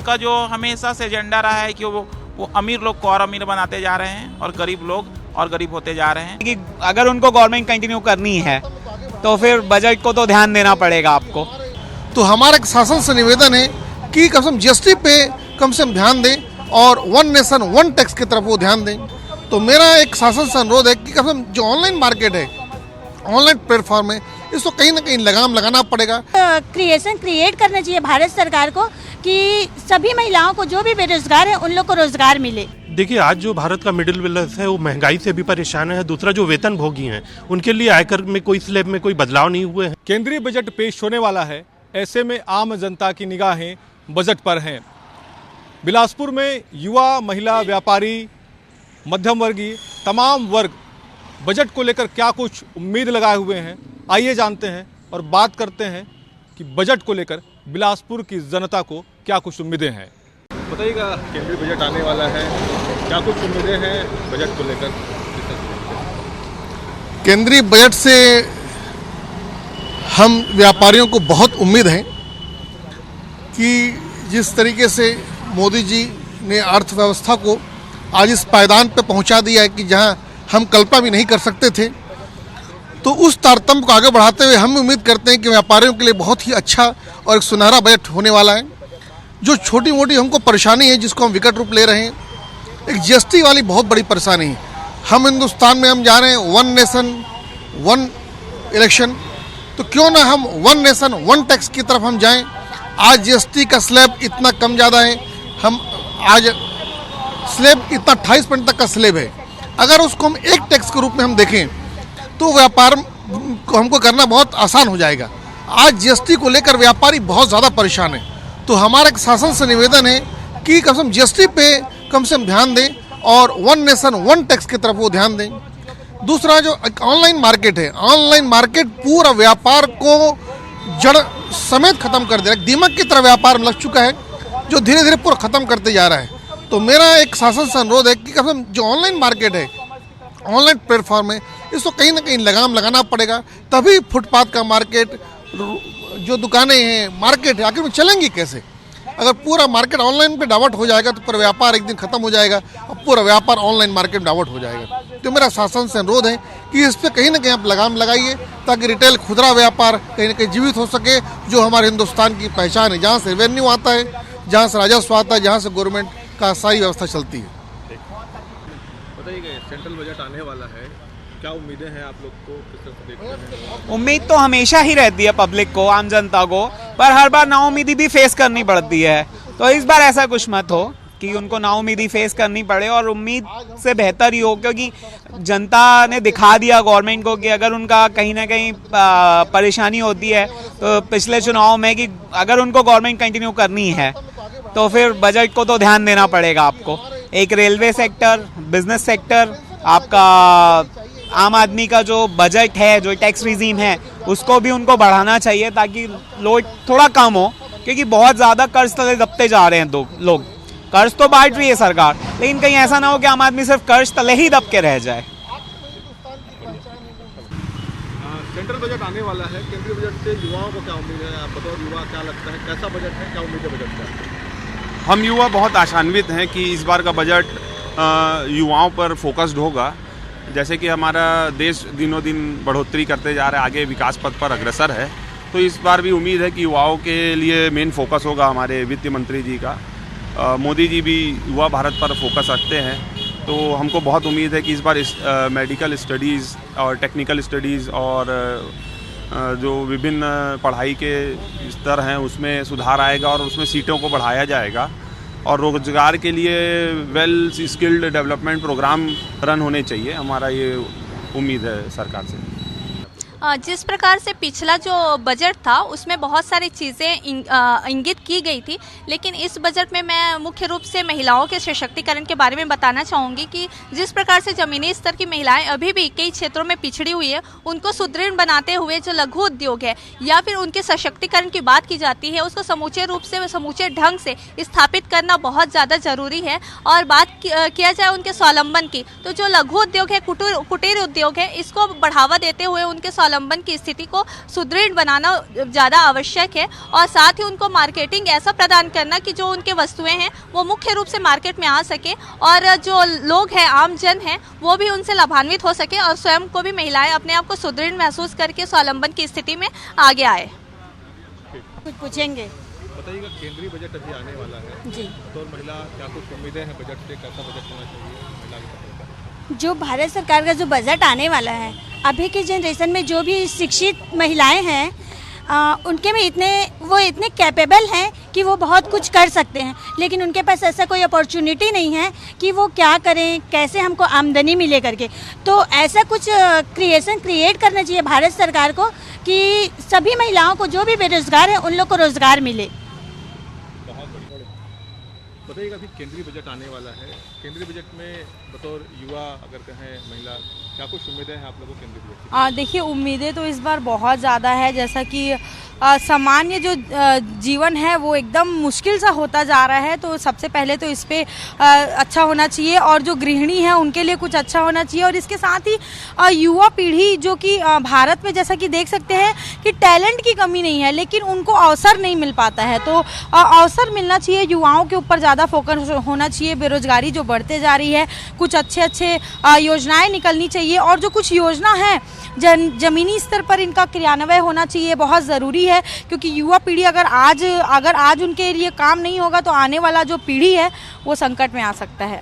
उनका जो हमेशा से एजेंडा रहा है कि वो अमीर लोग को और अमीर बनाते जा रहे हैं और गरीब लोग और गरीब होते जा रहे हैं। कि अगर उनको गवर्नमेंट कंटिन्यू करनी है तो फिर बजट को तो ध्यान देना पड़ेगा आपको। तो हमारा एक शासन से निवेदन है कि कम से कम जीएसटी पे कम से कम ध्यान दें और वन नेशन वन टैक्स की तरफ वो ध्यान दें। तो मेरा एक शासन से अनुरोध है कि कम से कम जो ऑनलाइन मार्केट है, ऑनलाइन प्लेटफॉर्म है, इसको कहीं ना कहीं लगाम लगाना पड़ेगा। क्रिएट करना चाहिए भारत सरकार को कि सभी महिलाओं को जो भी बेरोजगार है उन लोग को रोजगार मिले। देखिए, आज जो भारत का मिडिल क्लास है वो महंगाई से भी परेशान है। दूसरा, जो वेतन भोगी हैं उनके लिए आयकर में कोई स्लैब में कोई बदलाव नहीं हुए हैं। केंद्रीय बजट पेश होने वाला है, ऐसे में आम जनता की निगाहें बजट पर हैं। बिलासपुर में युवा, महिला, व्यापारी, मध्यम वर्गीय तमाम वर्ग बजट को लेकर क्या कुछ उम्मीद लगाए हुए हैं, आइए जानते हैं और बात करते हैं कि बजट को लेकर बिलासपुर की जनता को क्या कुछ उम्मीदें हैं। बताइएगा, केंद्रीय बजट आने वाला है, क्या कुछ उम्मीदें हैं बजट को लेकर? केंद्रीय बजट से हम व्यापारियों को बहुत उम्मीद है कि जिस तरीके से मोदी जी ने अर्थव्यवस्था को आज इस पायदान पर पहुंचा दिया है कि जहां हम कल्पना भी नहीं कर सकते थे, तो उस तारतम्य को आगे बढ़ाते हुए हम उम्मीद करते हैं कि व्यापारियों के लिए बहुत ही अच्छा और एक सुनहरा बजट होने वाला है। जो छोटी मोटी हमको परेशानी है जिसको हम विकट रूप ले रहे हैं, एक जीएसटी वाली बहुत बड़ी परेशानी है। हम हिंदुस्तान में हम जा रहे हैं वन नेशन वन इलेक्शन, तो क्यों ना हम वन नेशन वन टैक्स की तरफ हम जाएं। आज जीएसटी का स्लैब इतना कम ज़्यादा है, हम आज स्लैब इतना 28% तक का स्लैब है। अगर उसको हम एक टैक्स के रूप में हम देखें तो व्यापार को हमको करना बहुत आसान हो जाएगा। आज जीएसटी को लेकर व्यापारी बहुत ज़्यादा परेशान है। तो हमारा एक शासन से निवेदन है कि कम से कम जीएसटी पे कम से कम ध्यान दें और वन नेशन वन टैक्स की तरफ वो ध्यान दें। दूसरा, जो ऑनलाइन मार्केट है, ऑनलाइन मार्केट पूरा व्यापार को जड़ समेत खत्म कर दे रहा है। दीमक की तरह व्यापार में लग चुका है जो धीरे धीरे पूरा खत्म करते जा रहा है। तो मेरा एक शासन से अनुरोध है कि कम से कम जो ऑनलाइन मार्केट है, ऑनलाइन प्लेटफॉर्म है, इसको कहीं ना कहीं लगाम लगाना पड़ेगा। तभी फुटपाथ का मार्केट, जो दुकानें हैं, मार्केट है, आखिर में चलेंगी कैसे? अगर पूरा मार्केट ऑनलाइन पे डाइवर्ट हो जाएगा तो पूरा व्यापार एक दिन खत्म हो जाएगा और पूरा व्यापार ऑनलाइन मार्केट में डाइवर्ट हो जाएगा। तो मेरा शासन से अनुरोध है कि इस पर कहीं ना कहीं आप लगाम लगाइए ताकि रिटेल खुदरा व्यापार कहीं ना कहीं जीवित हो सके, जो हमारे हिंदुस्तान की पहचान है, जहाँ से रेवेन्यू आता है, जहाँ से राजस्व आता है, जहाँ से गवर्नमेंट का सारी व्यवस्था चलती है। बताइए, सेंट्रल बजट आने वाला है, क्या उम्मीदें हैं आप लोग को, किस तरह से देखते हैं? उम्मीद तो हमेशा ही रहती है पब्लिक को, आम जनता को, पर हर बार नाउम्मीदी भी फेस करनी पड़ती है। तो इस बार ऐसा कुछ मत हो कि उनको नाउम्मीदी फेस करनी पड़े और उम्मीद से बेहतर ही हो, क्योंकि जनता ने दिखा दिया गवर्नमेंट को कि अगर उनका कहीं ना कहीं परेशानी होती है तो पिछले चुनाव में कि अगर उनको गवर्नमेंट कंटिन्यू करनी है तो फिर बजट को तो ध्यान देना पड़ेगा आपको। एक रेलवे सेक्टर, बिजनेस सेक्टर, आपका आम आदमी का जो बजट है, जो टैक्स रिजीम है, उसको भी उनको बढ़ाना चाहिए ताकि लोड थोड़ा कम हो, क्योंकि बहुत ज़्यादा कर्ज तले दबते जा रहे हैं लोग। कर्ज तो बांट रही है सरकार, लेकिन कहीं ऐसा ना हो कि आम आदमी सिर्फ कर्ज तले ही दब के रह जाए। सेंट्रल बजट आने वाला है, केंद्रीय बजट से युवाओं को क्या उम्मीद है? आप बतौर युवा क्या लगता है, कैसा बजट है, क्या उम्मीद है बजट से? हम युवा बहुत आशान्वित हैं कि इस बार का बजट युवाओं पर फोकस्ड होगा। जैसे कि हमारा देश दिनों दिन बढ़ोतरी करते जा रहा है, आगे विकास पथ पर अग्रसर है, तो इस बार भी उम्मीद है कि युवाओं के लिए मेन फोकस होगा हमारे वित्त मंत्री जी का। मोदी जी भी युवा भारत पर फोकस रखते हैं, तो हमको बहुत उम्मीद है कि इस बार मेडिकल स्टडीज़ और टेक्निकल स्टडीज़ और जो विभिन्न पढ़ाई के स्तर हैं उसमें सुधार आएगा और उसमें सीटों को बढ़ाया जाएगा और रोजगार के लिए well skilled development program run होने चाहिए। हमारा ये उम्मीद है सरकार से। जिस प्रकार से पिछला जो बजट था उसमें बहुत सारी चीज़ें इंगित की गई थी, लेकिन इस बजट में मैं मुख्य रूप से महिलाओं के सशक्तिकरण के बारे में बताना चाहूँगी कि जिस प्रकार से ज़मीनी स्तर की महिलाएं अभी भी कई क्षेत्रों में पिछड़ी हुई है, उनको सुदृढ़ बनाते हुए जो लघु उद्योग है या फिर उनके सशक्तिकरण की बात की जाती है, उसको समूचे रूप से, समूचे ढंग से स्थापित करना बहुत ज़्यादा ज़रूरी है। और बात किया जाए उनके स्वावलंबन की, तो जो लघु उद्योग है, कुटीर उद्योग है, इसको बढ़ावा देते हुए उनके स्वावलंबन की स्थिति को सुदृढ़ बनाना ज़्यादा आवश्यक है, और साथ ही उनको मार्केटिंग ऐसा प्रदान करना कि जो उनके वस्तुएं हैं वो मुख्य रूप से मार्केट में आ सके, और जो लोग हैं, आम जन हैं, वो भी उनसे लाभान्वित हो सके, और स्वयं को भी महिलाएं अपने आप को सुदृढ़ महसूस करके स्वावलंबन की स्थिति में आगे आए। कुछ पूछेंगे? बताइएगा, केंद्रीय बजट अभी आने वाला है जी, तो महिला क्या कुछ उम्मीदें हैं बजट से, कैसा बजट होना चाहिए महिला के पक्ष में? जो भारत सरकार का जो बजट आने वाला है, अभी की जनरेशन में जो भी शिक्षित महिलाएं हैं उनके में इतने कैपेबल हैं कि वो बहुत कुछ कर सकते हैं, लेकिन उनके पास ऐसा कोई अपॉर्चुनिटी नहीं है कि वो क्या करें, कैसे हमको आमदनी मिले करके। तो ऐसा कुछ क्रिएट करना चाहिए भारत सरकार को कि सभी महिलाओं को, जो भी बेरोजगार हैं, उन लोग को रोजगार मिले। बताइएगा, अभी केंद्रीय बजट आने वाला है, केंद्रीय बजट में बतौर युवा अगर कहें महिला, क्या कुछ उम्मीदें हैं आप लोगों को केंद्रीय बजट से? देखिए, उम्मीदें तो इस बार बहुत ज़्यादा है। जैसा कि सामान्य जो जीवन है वो एकदम मुश्किल सा होता जा रहा है, तो सबसे पहले तो इस पे अच्छा होना चाहिए, और जो गृहिणी है उनके लिए कुछ अच्छा होना चाहिए। और इसके साथ ही युवा पीढ़ी जो कि भारत में, जैसा कि देख सकते हैं कि टैलेंट की कमी नहीं है, लेकिन उनको अवसर नहीं मिल पाता है, तो अवसर मिलना चाहिए। युवाओं के ऊपर ज़्यादा फोकस होना चाहिए। बेरोजगारी जो बढ़ते जा रही है, कुछ अच्छे योजनाएं निकलनी चाहिए, और जो कुछ योजना है जमीनी स्तर पर इनका क्रियान्वयन होना चाहिए, बहुत ज़रूरी है। क्योंकि युवा पीढ़ी अगर आज उनके लिए काम नहीं होगा तो आने वाला जो पीढ़ी है वो संकट में आ सकता है।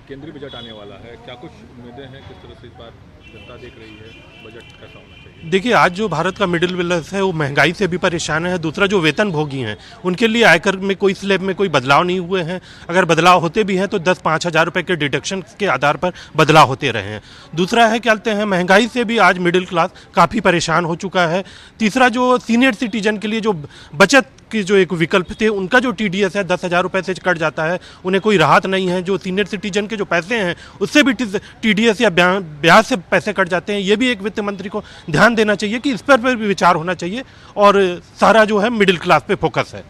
केंद्रीय बजट आने वाला है, क्या कुछ उम्मीदें हैं, किस तरह से इस बार जनता देख रही है, बजट कैसा होना चाहिए? देखिए, आज जो भारत का मिडिल क्लास है वो महंगाई से भी परेशान है। दूसरा, जो वेतन भोगी हैं उनके लिए आयकर में कोई स्लैब में कोई बदलाव नहीं हुए हैं। अगर बदलाव होते भी हैं तो 10-5 हज़ार रुपये के डिडक्शन के आधार पर बदलाव होते रहे हैं। दूसरा है, क्या कहते हैं, महंगाई से भी आज मिडिल क्लास काफ़ी परेशान हो चुका है। तीसरा, जो सीनियर सिटीजन के लिए जो बचत की जो एक विकल्प थे, उनका जो TDS है 10,000 रुपये से कट जाता है, उन्हें कोई राहत नहीं है। जो सीनियर सिटीजन के जो पैसे हैं उससे भी TDS या ब्याज से पैसे कट जाते हैं। ये भी एक वित्त मंत्री को ध्यान देना चाहिए कि इस पर भी विचार होना चाहिए, और सारा जो है मिडिल क्लास पे फोकस है।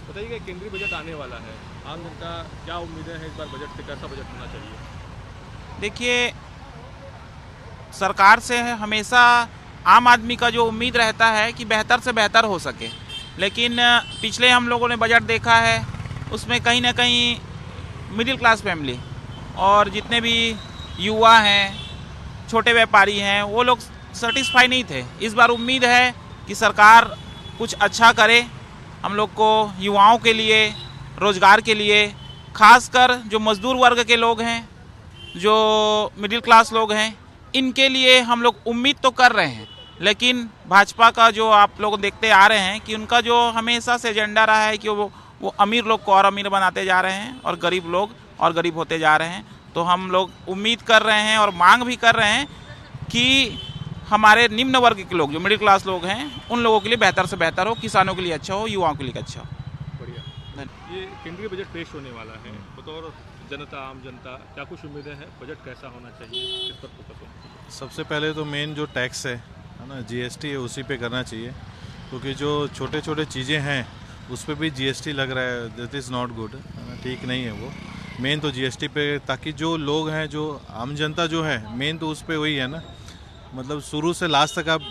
बताइएगा, केंद्रीय बजट आने वाला है, आम जनता क्या उम्मीदें हैं इस बार बजट से, कैसा बजट होना चाहिए? देखिए, सरकार से हमेशा आम आदमी का जो उम्मीद रहता है कि बेहतर से बेहतर हो सके, लेकिन पिछले हम लोगों ने बजट देखा है उसमें कहीं ना कहीं मिडिल क्लास फैमिली और जितने भी युवा हैं, छोटे व्यापारी हैं, वो लोग सेटिस्फाई नहीं थे। इस बार उम्मीद है कि सरकार कुछ अच्छा करे हम लोग को, युवाओं के लिए, रोज़गार के लिए, खासकर जो मजदूर वर्ग के लोग हैं, जो मिडिल क्लास लोग हैं, इनके लिए हम लोग उम्मीद तो कर रहे हैं। लेकिन भाजपा का जो आप लोग देखते आ रहे हैं कि उनका जो हमेशा से एजेंडा रहा है कि वो अमीर लोग को और अमीर बनाते जा रहे हैं और गरीब लोग और गरीब होते जा रहे हैं। तो हम लोग उम्मीद कर रहे हैं और मांग भी कर रहे हैं कि हमारे निम्न वर्ग के लोग, जो मिडिल क्लास लोग हैं, उन लोगों के लिए बेहतर से बेहतर हो, किसानों के लिए अच्छा हो, युवाओं के लिए अच्छा हो। बढ़िया। ये केंद्रीय बजट पेश होने वाला है, बतौर जनता, आम जनता, क्या कुछ उम्मीदें हैं, बजट कैसा होना चाहिए, किस पर फोकस होना चाहिए? सबसे पहले तो मेन जो टैक्स है ना, GST है, उसी पे करना चाहिए, क्योंकि जो छोटे छोटे चीज़ें हैं उस पर भी GST लग रहा है, दैट इज़ नॉट गुड, ठीक नहीं है वो। मेन तो GST पे, ताकि जो लोग हैं, जो आम जनता जो है, मेन तो उस पर वही है ना, मतलब शुरू से लास्ट तक आप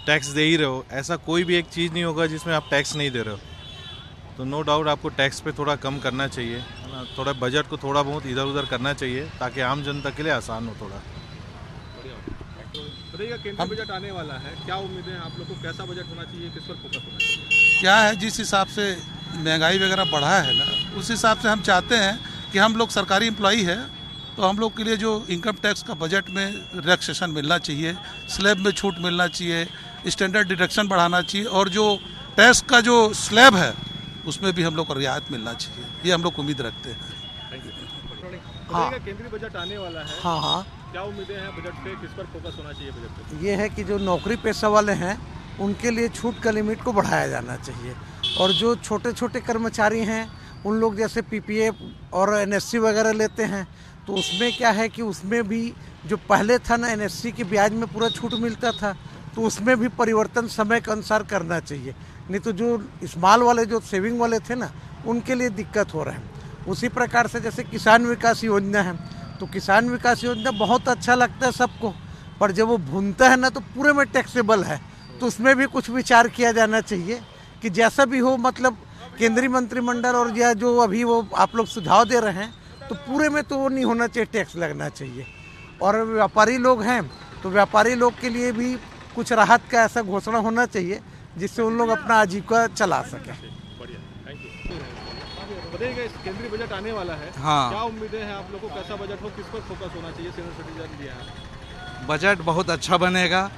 टैक्स दे ही रहे हो। ऐसा कोई भी एक चीज़ नहीं होगा जिसमें आप टैक्स नहीं दे रहे हो, तो नो डाउट आपको टैक्स पे थोड़ा कम करना चाहिए, है ना। थोड़ा बजट को थोड़ा बहुत इधर उधर करना चाहिए ताकि आम जनता के लिए आसान हो थोड़ा। बताइएगा, केंद्रीय बजट आने वाला है, क्या उम्मीदें हैं आप लोग को, कैसा बजट होना चाहिए, किस पर फोकस होना चाहिए? क्या है, जिस हिसाब से महंगाई वगैरह बढ़ा है ना, उस हिसाब से हम चाहते हैं कि हम लोग सरकारी एम्प्लॉई है, तो हम लोग के लिए जो इनकम टैक्स का बजट में रिलैक्सेशन मिलना चाहिए, स्लैब में छूट मिलना चाहिए, स्टैंडर्ड डिडक्शन बढ़ाना चाहिए, और जो टैक्स का जो स्लैब है उसमें भी हम लोग को रियायत मिलना चाहिए। ये हम लोग उम्मीद रखते हैं। Thank you. हाँ, केंद्रीय बजट आने वाला है। हाँ, क्या उम्मीदें हैं बजट पे, किस पर फोकस होना चाहिए बजट पे? ये है कि जो नौकरी पेशा वाले हैं उनके लिए छूट का लिमिट को बढ़ाया जाना चाहिए, और जो छोटे छोटे कर्मचारी हैं उन लोग जैसे PPF और NSC वगैरह लेते हैं, तो उसमें क्या है कि उसमें भी जो पहले था ना, NSC के ब्याज में पूरा छूट मिलता था, तो उसमें भी परिवर्तन समय के अनुसार करना चाहिए, नहीं तो जो स्मॉल वाले, जो सेविंग वाले थे ना, उनके लिए दिक्कत हो रहा है। उसी प्रकार से जैसे किसान विकास योजना है, तो किसान विकास योजना बहुत अच्छा लगता है सबको, पर जब वो भूनता है ना तो पूरे में टैक्सेबल है, तो उसमें भी कुछ विचार किया जाना चाहिए कि जैसा भी हो, मतलब केंद्रीय मंत्रिमंडल और या जो अभी वो आप लोग सुझाव दे रहे हैं तो पूरे में तो वो नहीं होना चाहिए, टैक्स लगना चाहिए। और व्यापारी लोग हैं तो व्यापारी लोग के लिए भी कुछ राहत का ऐसा घोषणा होना चाहिए जिससे उन लोग अपना आजीविका चला सकें। बताइएगा, केंद्रीय बजट आने वाला है, हाँ। क्या उम्मीदें हैं आप लोगों को, कैसा बजट हो, किस पर फोकस होना चाहिए? सीनियर सिटीजन दिया है बजट बहुत अच्छा बनेगा।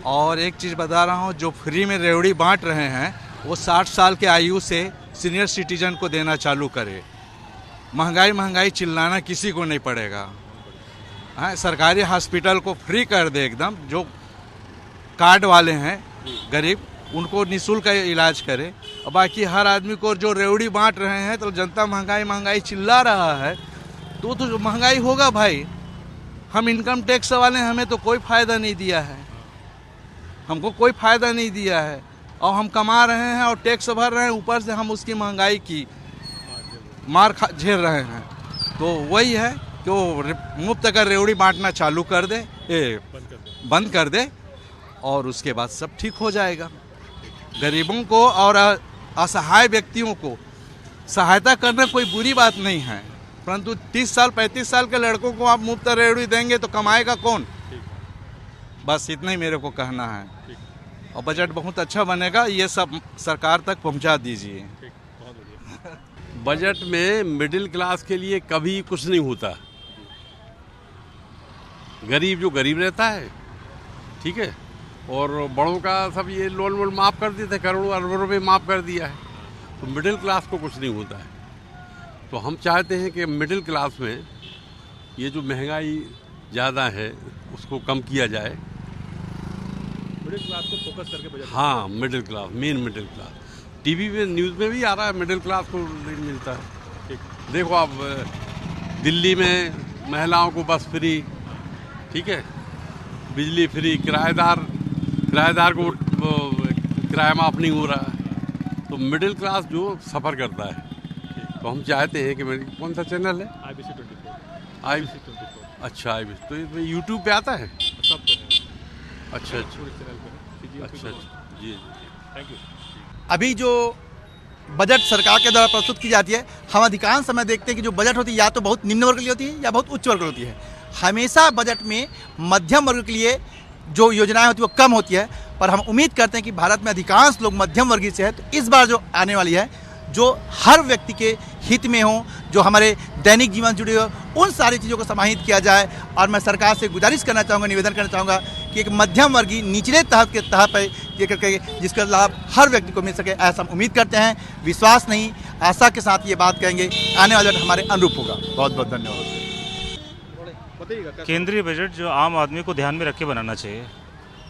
और एक चीज़ बता रहा हूँ, जो फ्री में रेवड़ी बांट रहे हैं वो 60 साल के आयु से सीनियर सिटीजन को देना चालू करे। महंगाई चिल्लाना किसी को नहीं पड़ेगा। हाँ, सरकारी हॉस्पिटल को फ्री कर दे एकदम, जो कार्ड वाले हैं गरीब उनको निःशुल्क इलाज करे। और बाकी हर आदमी को जो रेवड़ी बांट रहे हैं तो जनता महंगाई चिल्ला रहा है, तो महंगाई होगा भाई। हम इनकम टैक्स वाले, हमें तो कोई फ़ायदा नहीं दिया है, हमको कोई फ़ायदा नहीं दिया है, और हम कमा रहे हैं और टैक्स भर रहे हैं, ऊपर से हम उसकी महंगाई की मार झेल रहे हैं। तो वही है कि वो मुफ्त अगर रेवड़ी बांटना चालू कर दे, बंद कर दे, और उसके बाद सब ठीक हो जाएगा। गरीबों को और असहाय व्यक्तियों को सहायता करना कोई बुरी बात नहीं है, परंतु 30 साल 35 साल के लड़कों को आप मुफ्त रेवड़ी देंगे तो कमाएगा कौन? बस इतना ही मेरे को कहना है। और बजट बहुत अच्छा बनेगा, ये सब सरकार तक पहुंचा दीजिए। बजट में मिडिल क्लास के लिए कभी कुछ नहीं होता। गरीब जो गरीब रहता है, ठीक है, और बड़ों का सब ये लोन वोन माफ़ कर देते, करोड़ों अरबों रुपये माफ़ कर दिया है, तो मिडिल क्लास को कुछ नहीं होता है। तो हम चाहते हैं कि मिडिल क्लास में ये जो महंगाई ज़्यादा है उसको कम किया जाए। मिडिल क्लास को फोकस करके बजट। हाँ, middle class, main middle class. TV में न्यूज़ में भी आ रहा है मिडिल क्लास को मिलता है। देखो आप, दिल्ली में महिलाओं को बस फ्री, ठीक है, बिजली फ्री, किराएदार को किराया माफ़ नहीं हो रहा है। तो मिडिल क्लास जो सफ़र करता है, तो हम चाहते हैं कि मेरी कौन सा चैनल है? IBC 24। अच्छा, IBC तो यूट्यूब पे आता है? सब पे है। अच्छा, जी, थैंक यू। अभी जो बजट सरकार के द्वारा प्रस्तुत की जाती है, हम अधिकांश समय देखते हैं कि जो बजट होती है या तो बहुत निम्न वर्ग के लिए होती है या बहुत उच्च वर्ग के लिए होती है। हमेशा बजट में मध्यम वर्ग के लिए जो योजनाएं होती है वो कम होती है, पर हम उम्मीद करते हैं कि भारत में अधिकांश लोग मध्यम वर्गीय से है, तो इस बार जो आने वाली है जो हर व्यक्ति के हित में हो, जो हमारे दैनिक जीवन जुड़े हो, उन सारी चीज़ों को समाहित किया जाए। और मैं सरकार से गुजारिश करना चाहूँगा, निवेदन करना चाहूँगा कि एक मध्यम वर्गीय निचले तहत के तह पर ये करके जिसका लाभ हर व्यक्ति को मिल सके, ऐसा हम उम्मीद करते हैं। विश्वास नहीं, आशा के साथ ये बात कहेंगे, आने वाला बजट हमारे अनुरूप होगा। बहुत बहुत धन्यवाद। केंद्रीय बजट जो आम आदमी को ध्यान में रख के बनाना चाहिए।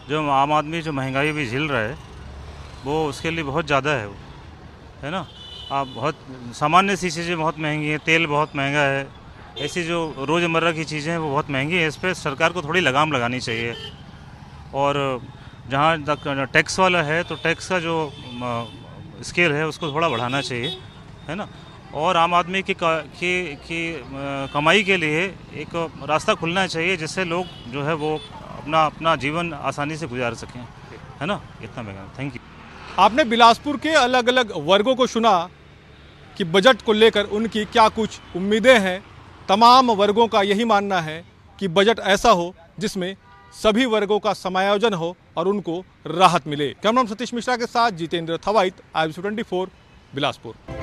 जो आम आदमी जो महंगाई भी झेल रहा है वो उसके लिए बहुत ज़्यादा है, वो है ना। आप बहुत सामान्य सी चीज़ें बहुत महंगी हैं, तेल बहुत महंगा है, ऐसी जो रोज़मर्रा की चीज़ें हैं वो बहुत महंगी है। इस पर सरकार को थोड़ी लगाम लगानी चाहिए। और जहाँ तक टैक्स वाला है तो टैक्स का जो स्केल है उसको थोड़ा बढ़ाना चाहिए, है ना। और आम आदमी की कमाई के लिए एक रास्ता खुलना चाहिए जिससे लोग जो है वो अपना जीवन आसानी से गुजार सकें, है ना। इतना मैं थैंक यू। आपने बिलासपुर के अलग अलग वर्गों को सुना कि बजट को लेकर उनकी क्या कुछ उम्मीदें हैं। तमाम वर्गों का यही मानना है कि बजट ऐसा हो जिसमें सभी वर्गों का समायोजन हो और उनको राहत मिले। कैमरामैन सतीश मिश्रा के साथ जितेंद्र थवाइत, IBC 24 बिलासपुर।